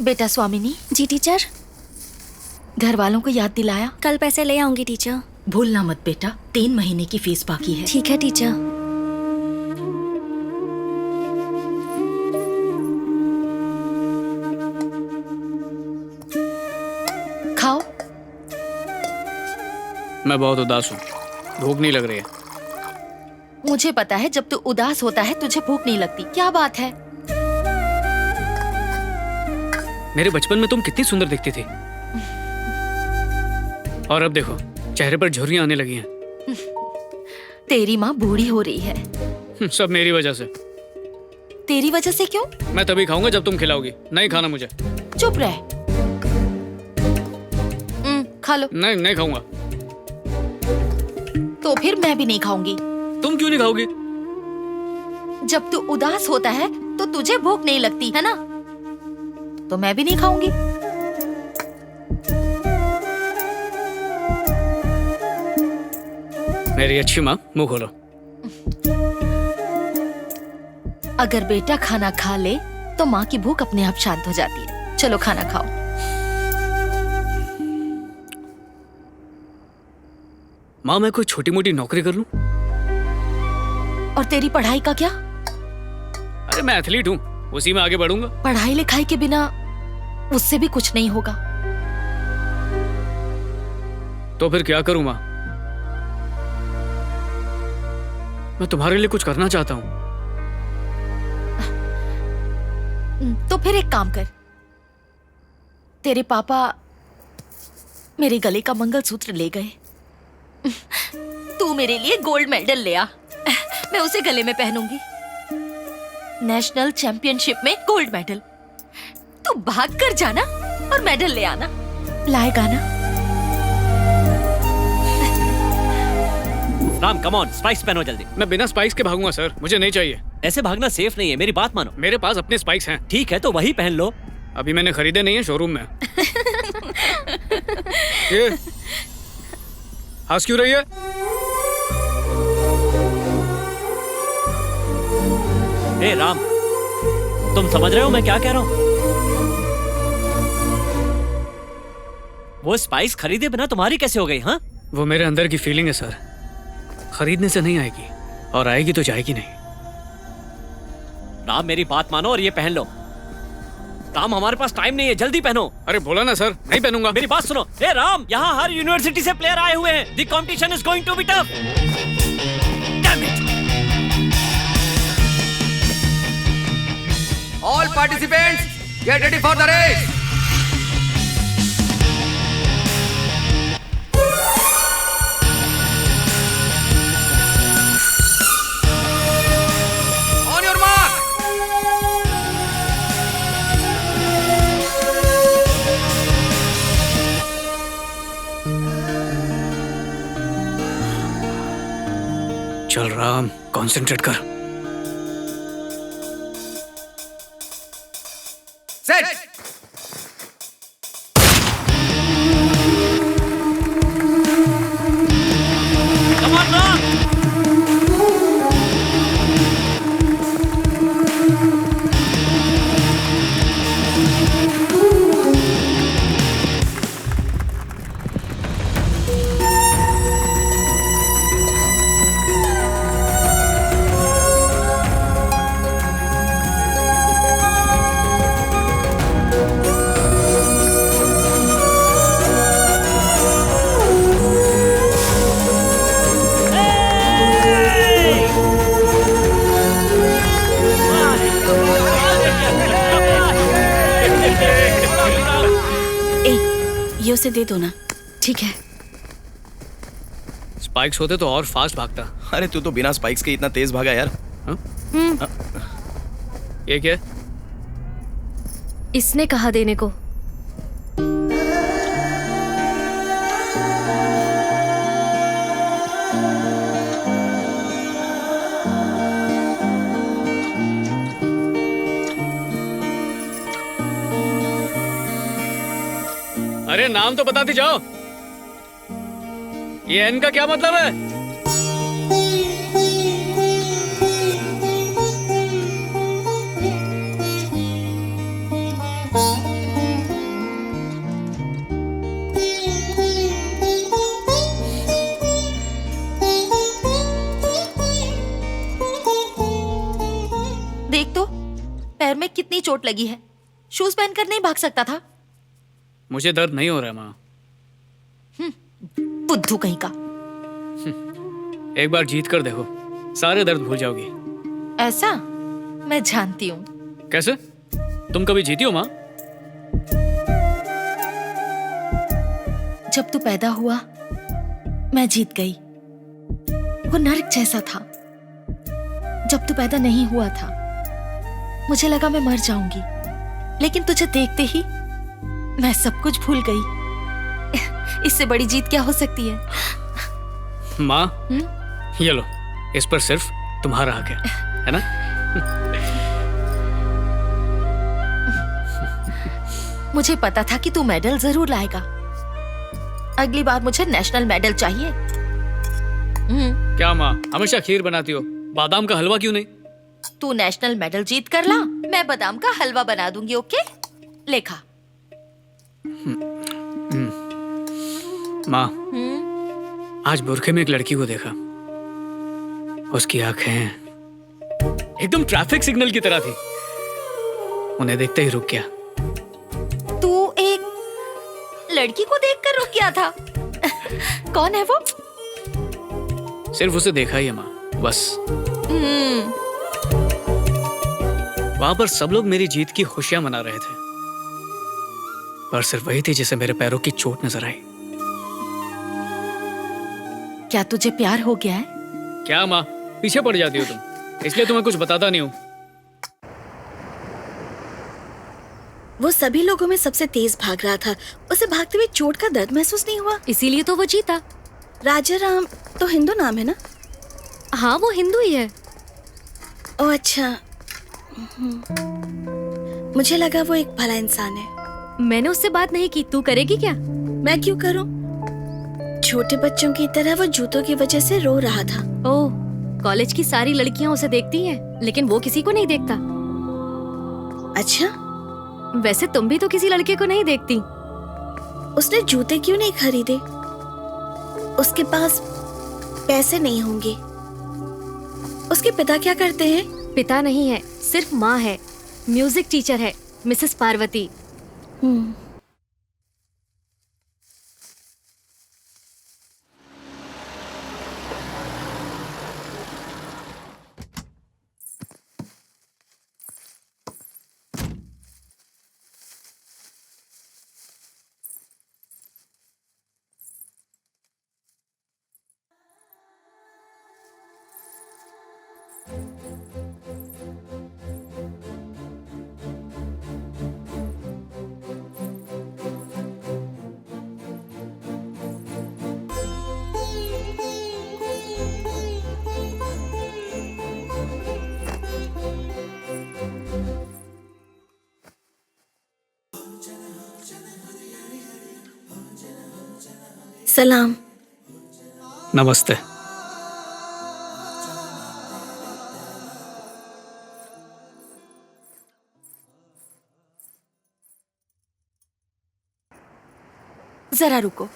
बेटा स्वामिनी। जी टीचर। घर वालों को याद दिलाया? कल पैसे ले आऊंगी टीचर। भूलना मत बेटा, 3 महीने की फीस बाकी है। ठीक है टीचर। खाओ। मैं बहुत उदास हूँ, भूख नहीं लग रही है। मुझे पता है जब तू उदास होता है तुझे भूख नहीं लगती। क्या बात है? मेरे बचपन में तुम कितनी सुंदर दिखती थी, और अब देखो चेहरे पर झुर्रियां आने लगी हैं। तेरी माँ बूढ़ी हो रही है। सब मेरी वजह से। तेरी वजह से क्यों? मैं तभी खाऊंगा जब तुम खिलाओगी, नहीं खाना मुझे। चुप रह। खा लो। नहीं, नहीं खाऊंगा। तो फिर मैं भी नहीं खाऊंगी। तुम क्यों नहीं खाओगी? जब तू उदास होता है तो तुझे भूख नहीं लगती है ना, तो मैं भी नहीं खाऊंगी। मेरी अच्छी माँ, मुंह खोलो। अगर बेटा खाना खा ले तो माँ की भूख अपने आप शांत हो जाती है। चलो खाना खाओ। माँ, मैं कोई छोटी मोटी नौकरी कर लूं? और तेरी पढ़ाई का क्या? अरे मैं एथलीट हूँ, उसी में आगे बढ़ूंगा। पढ़ाई लिखाई के बिना उससे भी कुछ नहीं होगा। तो फिर क्या करूं माँ? मैं तुम्हारे लिए कुछ करना चाहता हूँ। तो फिर एक काम कर, तेरे पापा मेरे गले का मंगलसूत्र ले गए, तू मेरे लिए गोल्ड मेडल ले आ, मैं उसे गले में पहनूंगी। नेशनल चैंपियनशिप में गोल्ड मेडल। तू भाग कर जाना और मेडल ले आना। लाएगा ना? राम कम ऑन, स्पाइक्स पहनो जल्दी। मैं बिना स्पाइक्स के भागूंगा सर, मुझे नहीं चाहिए। ऐसे भागना सेफ नहीं है, मेरी बात मानो। मेरे पास अपने स्पाइक्स हैं। ठीक है तो वही पहन लो। अभी मैंने खरीदे नहीं है, शोरूम में। ये हंस क्यों रही है? ए राम, तुम समझ रहे हो मैं क्या कह रहा हूँ? वो स्पाइस खरीदे बिना तुम्हारी कैसे हो गई? हाँ, वो मेरे अंदर की फीलिंग है सर, खरीदने से नहीं आएगी, और आएगी तो जाएगी नहीं। राम मेरी बात मानो और ये पहन लो। राम हमारे पास टाइम नहीं है, जल्दी पहनो। अरे बोला ना सर, नहीं पहनूंगा। मेरी बात सुनो। ए राम, यहाँ हर यूनिवर्सिटी से प्लेयर आए हुए हैं। The competition is going to be tough. Damn it. All participants, get ready for the race. On your mark. चल राम, कंसंट्रेट कर। Set. Come on, Ram. ये उसे दे दो ना। ठीक है। स्पाइक्स होते तो और फास्ट भागता। अरे तू तो बिना स्पाइक्स के इतना तेज भागा यार। ये क्या? इसने कहा देने को। अरे नाम तो बताते जाओ। ये एन का क्या मतलब है? पैर में कितनी चोट लगी है, शूज पहनकर नहीं भाग सकता था? मुझे दर्द नहीं हो रहा है माँ। बुद्धू कहीं का। एक बार जीत कर देखो, सारे दर्द भूल जाओगी। ऐसा मैं जानती हूँ। कैसे? तुम कभी जीती हो माँ? जब तू पैदा हुआ मैं जीत गई। वो नर्क जैसा था। जब तू पैदा नहीं हुआ था मुझे लगा मैं मर जाऊंगी, लेकिन तुझे देखते ही मैं सब कुछ भूल गई। इससे बड़ी जीत क्या हो सकती है? माँ, ये लो, इस पर सिर्फ तुम्हारा हक है ना? मुझे पता था कि तू मेडल जरूर लाएगा। अगली बार मुझे नेशनल मेडल चाहिए। क्या माँ, हमेशा खीर बनाती हो, बादाम का हलवा क्यों नहीं? तू नेशनल मेडल जीत कर ला, मैं बादाम का हलवा बना दूंगी। ओके, लेखा। माँ, आज बुरखे में एक लड़की को देखा। उसकी आंखें एकदम ट्रैफिक सिग्नल की तरह थी। उन्हें देखते ही रुक गया। तू एक लड़की को देखकर रुक गया था? कौन है वो? सिर्फ उसे देखा ही है माँ, बस। वहां पर सब लोग मेरी जीत की खुशियां मना रहे थे, पर सिर्फ वही थी जिसे मेरे पैरों की चोट नजर आई। क्या तुझे प्यार हो गया है? क्या माँ, पीछे पड़ जाती हो तुम, इसलिए तुम्हें कुछ बताता नहीं हूँ। वो सभी लोगों में सबसे तेज भाग रहा था। उसे भागते हुए चोट का दर्द महसूस नहीं हुआ, इसीलिए तो वो जीता। राजा राम तो हिंदू नाम है ना? हाँ, वो हिंदू ही है। ओह अच्छा, मुझे लगा वो एक भला इंसान है। मैंने उससे बात नहीं की। तू करेगी क्या? मैं क्यों करूं? छोटे बच्चों की तरह वो जूतों की वजह से रो रहा था। ओह, कॉलेज की सारी लड़कियां उसे देखती हैं, लेकिन वो किसी को नहीं देखता। अच्छा, वैसे तुम भी तो किसी लड़के को नहीं देखती। उसने जूते क्यों नहीं खरीदे? उसके पास पैसे नहीं होंगे। उसके पिता क्या करते हैं? पिता नहीं है, सिर्फ माँ है। म्यूजिक टीचर है, मिसेस पार्वती। सलाम। नमस्ते। जरा रुको,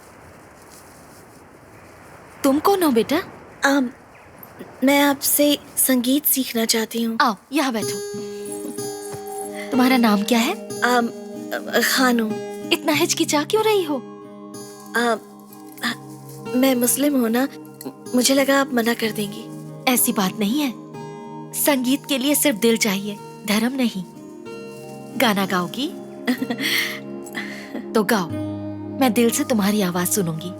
तुम कौन हो बेटा? मैं आपसे संगीत सीखना चाहती हूँ। आओ यहाँ बैठो। तुम्हारा नाम क्या है? खानू। इतना हिचकिचा क्यों रही हो? मैं मुस्लिम हूँ ना, मुझे लगा आप मना कर देंगी। ऐसी बात नहीं है। संगीत के लिए सिर्फ दिल चाहिए, धर्म नहीं। गाना गाओगी? तो गाओ, मैं दिल से तुम्हारी आवाज सुनूंगी।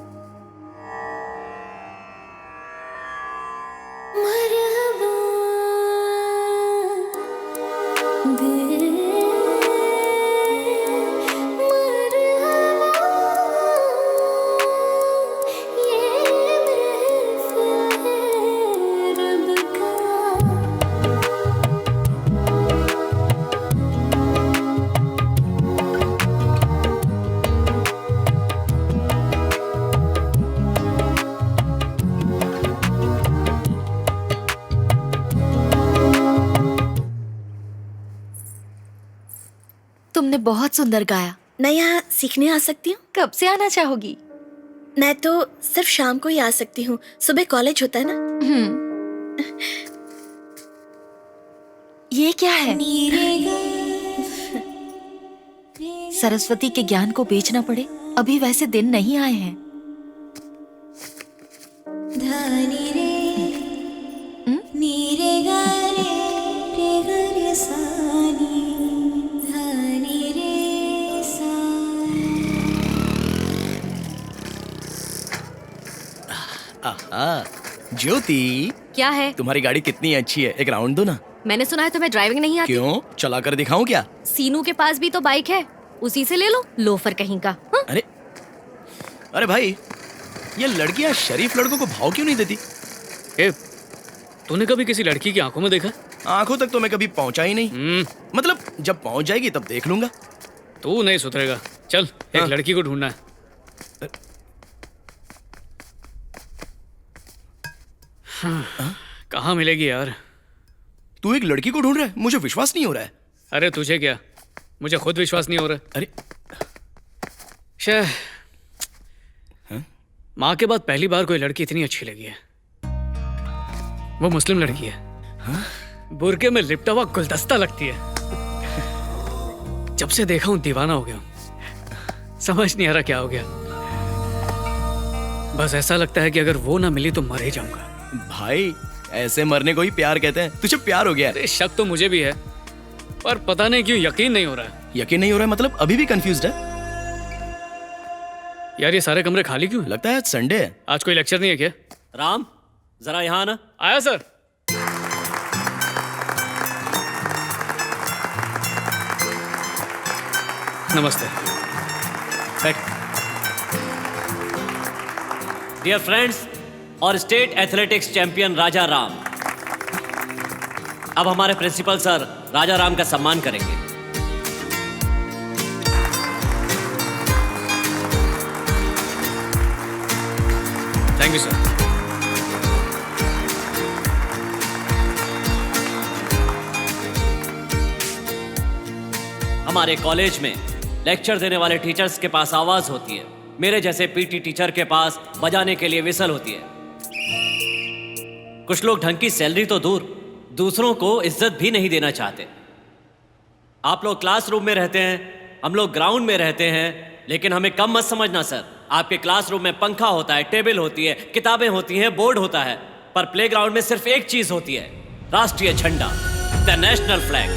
तुमने बहुत सुंदर गाया। मैं यहाँ सीखने आ सकती हूँ? कब से आना चाहोगी? मैं तो सिर्फ शाम को ही आ सकती हूँ, सुबह कॉलेज होता है ना। ये क्या है? सरस्वती के ज्ञान को बेचना पड़े, अभी वैसे दिन नहीं आए हैं। आहा, ज्योति, क्या है? तुम्हारी गाड़ी कितनी अच्छी है, एक राउंड दो ना। मैंने सुना है तुम्हें ड्राइविंग नहीं आती। क्यों, चला कर दिखाऊं क्या? सीनू के पास भी तो बाइक है, उसी से ले लो, लोफर कहीं का। हाँ? अरे अरे भाई, ये लड़कियां शरीफ लड़कों को भाव क्यों नहीं देती? ए, तूने कभी किसी लड़की की आंखों में देखा? आंखों तक तो मैं कभी पहुंचा ही नहीं। मतलब जब पहुंच जाएगी तब देख लूंगा। तू नहीं सुधरेगा। चल, एक हाँ। लड़की को ढूंढना है। हाँ, कहाँ मिलेगी यार? तू एक लड़की को ढूंढ रहा है? मुझे विश्वास नहीं हो रहा है। अरे तुझे क्या, मुझे खुद विश्वास नहीं हो रहा। अरे शायद हाँ? माँ के बाद पहली बार कोई लड़की इतनी अच्छी लगी है। वो मुस्लिम लड़की है। हाँ? बुरके में लिपटा हुआ गुलदस्ता लगती है। जब से देखा हूं दीवाना हो गया हूं। समझ नहीं आ रहा क्या हो गया। बस ऐसा लगता है कि अगर वो ना मिली तो मर ही जाऊंगा। भाई, ऐसे मरने को ही प्यार कहते हैं। तुझे प्यार हो गया है? अरे शक तो मुझे भी है, पर पता नहीं क्यों यकीन नहीं हो रहा है। यकीन नहीं हो रहा है मतलब अभी भी कंफ्यूज्ड है? यार ये सारे कमरे खाली क्यों हैं? लगता है आज संडे है। आज कोई लेक्चर नहीं है क्या? राम, जरा यहाँ आना। आया सर। नमस्ते। बैठ। डियर फ्रेंड्स और स्टेट एथलेटिक्स चैंपियन राजा राम, अब हमारे प्रिंसिपल सर राजा राम का सम्मान करेंगे। Thank you sir. हमारे कॉलेज में लेक्चर देने वाले टीचर्स के पास आवाज होती है, मेरे जैसे पीटी टीचर के पास बजाने के लिए विसल होती है। कुछ लोग ढंग की सैलरी तो दूर, दूसरों को इज्जत भी नहीं देना चाहते। आप लोग क्लासरूम में रहते हैं, हम लोग ग्राउंड में रहते हैं, लेकिन हमें कम मत समझना सर। आपके क्लासरूम में पंखा होता है, टेबल होती है, किताबें होती हैं, बोर्ड होता है, पर प्लेग्राउंड में सिर्फ एक चीज होती है, राष्ट्रीय झंडा, द नेशनल फ्लैग।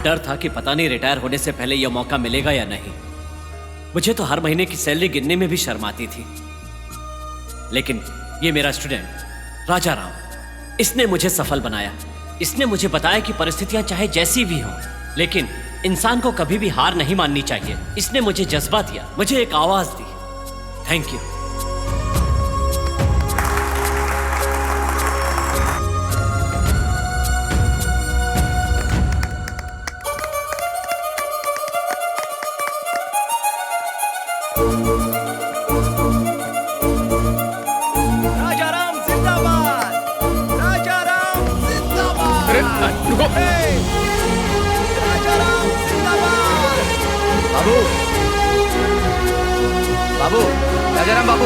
डर था कि पता नहीं रिटायर होने से पहले यह मौका मिलेगा या नहीं। मुझे तो हर महीने की सैलरी गिनने में भी शर्म आती थी, लेकिन ये मेरा स्टूडेंट राजा राम, इसने मुझे सफल बनाया। इसने मुझे बताया कि परिस्थितियां चाहे जैसी भी हों, लेकिन इंसान को कभी भी हार नहीं माननी चाहिए। इसने मुझे जज्बा दिया, मुझे एक आवाज दी। Thank you. राजा राम जिंदाबाद! राजा राम जिंदाबाद! अरे रुको। राजा राम जिंदाबाद! बाबू, बाबू, राजा राम बाबू।